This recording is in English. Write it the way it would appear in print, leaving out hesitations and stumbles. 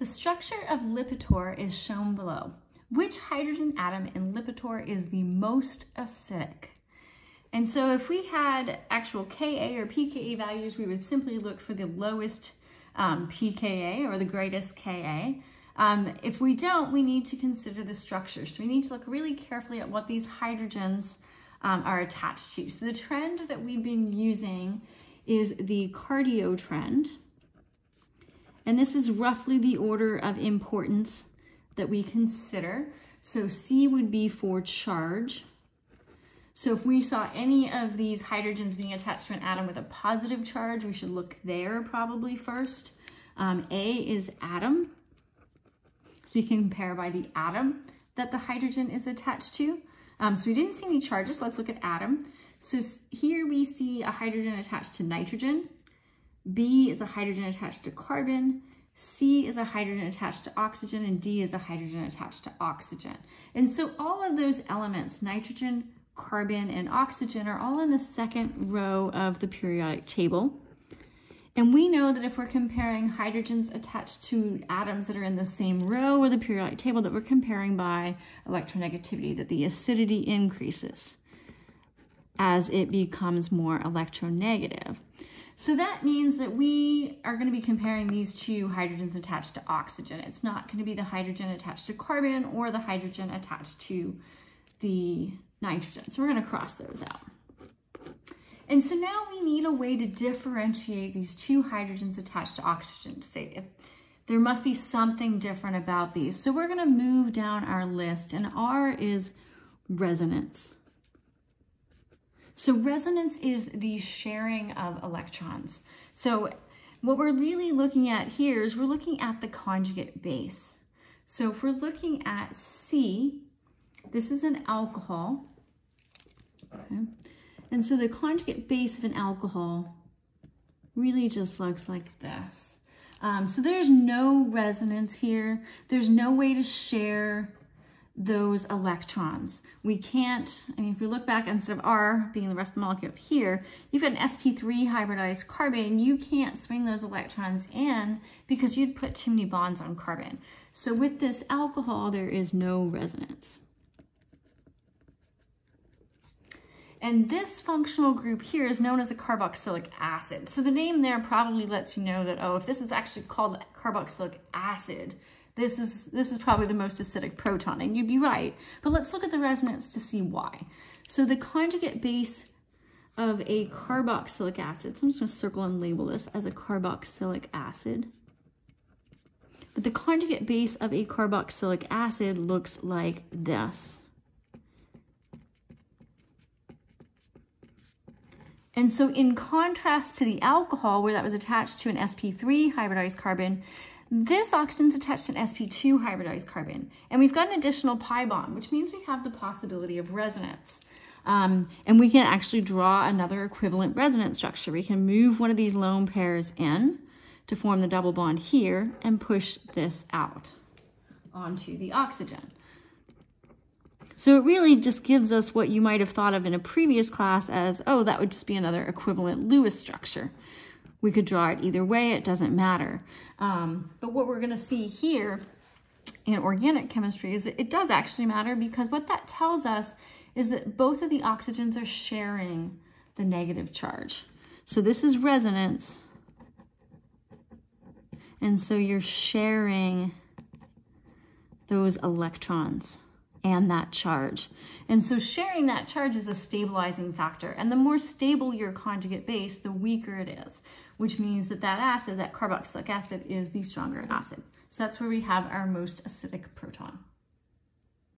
The structure of Lipitor is shown below. Which hydrogen atom in Lipitor is the most acidic? And so if we had actual Ka or pKa values, we would simply look for the lowest pKa or the greatest Ka. If we don't, we need to consider the structure. So we need to look really carefully at what these hydrogens are attached to. So the trend that we've been using is the cardio trend. And this is roughly the order of importance that we consider. So C would be for charge. So if we saw any of these hydrogens being attached to an atom with a positive charge, we should look there probably first. A is atom. So we can compare by the atom that the hydrogen is attached to. So we didn't see any charges. Let's look at atom. So here we see a hydrogen attached to nitrogen. B is a hydrogen attached to carbon. C is a hydrogen attached to oxygen, and D is a hydrogen attached to oxygen. And so all of those elements, nitrogen, carbon, and oxygen, are all in the second row of the periodic table. And we know that if we're comparing hydrogens attached to atoms that are in the same row of the periodic table, that we're comparing by electronegativity, that the acidity increases as it becomes more electronegative. So that means that we are going to be comparing these two hydrogens attached to oxygen. It's not going to be the hydrogen attached to carbon or the hydrogen attached to the nitrogen. So we're going to cross those out. And so now we need a way to differentiate these two hydrogens attached to oxygen to say if there must be something different about these. So we're going to move down our list, and R is resonance. So resonance is the sharing of electrons. So what we're really looking at here is we're looking at the conjugate base. So if we're looking at C, this is an alcohol. Okay. And so the conjugate base of an alcohol really just looks like this. So there's no resonance here. There's no way to share those electrons. We can't, I mean, if we look back, instead of R being the rest of the molecule up here, you've got an sp3 hybridized carbon. You can't swing those electrons in because you'd put too many bonds on carbon. So with this alcohol, there is no resonance. And this functional group here is known as a carboxylic acid. So the name there probably lets you know that, oh, if this is actually called carboxylic acid, this is probably the most acidic proton, and you'd be right. But let's look at the resonance to see why. So the conjugate base of a carboxylic acid, so I'm just going to circle and label this as a carboxylic acid. But the conjugate base of a carboxylic acid looks like this. And so in contrast to the alcohol, where that was attached to an sp3 hybridized carbon, this oxygen's attached to an sp2 hybridized carbon. And we've got an additional pi bond, which means we have the possibility of resonance. And we can actually draw another equivalent resonance structure. We can move one of these lone pairs in to form the double bond here and push this out onto the oxygen. So it really just gives us what you might have thought of in a previous class as, oh, that would just be another equivalent Lewis structure. We could draw it either way, it doesn't matter. But what we're going to see here in organic chemistry is that it does actually matter, because what that tells us is that both of the oxygens are sharing the negative charge. So this is resonance. And so you're sharing those electrons and that charge. And so sharing that charge is a stabilizing factor. And the more stable your conjugate base, the weaker it is, which means that that acid, that carboxylic acid, is the stronger acid. So that's where we have our most acidic proton.